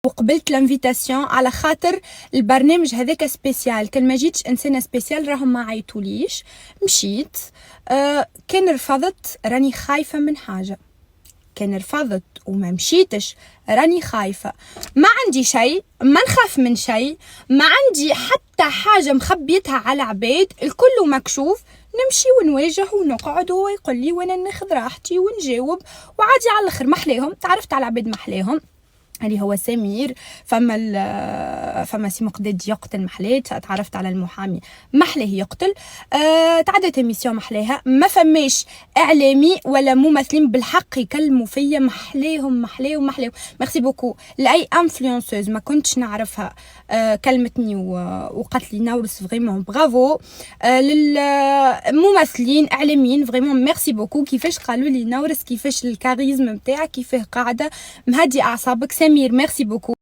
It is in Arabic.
وقبلت الانفيتاسيون على خاطر البرنامج هذاك سبيسيال. كان ما جيتش انسانه سبيسيال راهم ما عيطوليش. مشيت. كان رفضت راني خايفه من حاجه. كان رفضت وما مشيتش راني خايفه. ما عندي شيء، ما نخاف من شيء، ما عندي حتى حاجه مخبيتها على عباد، الكل مكشوف. نمشي ونواجه ونقعد وهو يقول لي وانا ناخذ راحتي ونجاوب وعادي على الاخر. محليهم تعرفت على عباد محليهم اللي هو سمير. فما سي مقداد يقتل محلات. تعرفت على المحامي محلاه يقتل. تعدت ميسيون محلاها. ما فماش اعلامي ولا ممثلين بالحق يكلموا فيا. محلاهم. ميرسي بوكو لاي انفلونسوز ما كنتش نعرفها كلمتني وقالت لي نورس فريمون برافو. للممثلين اعلاميين فريمون ميرسي بوكو. كيفاش قالوا لي نورس كيفاش الكاريزم نتاعك كيفاه قاعده مهدي اعصابك. سمير ميرسي بوكو.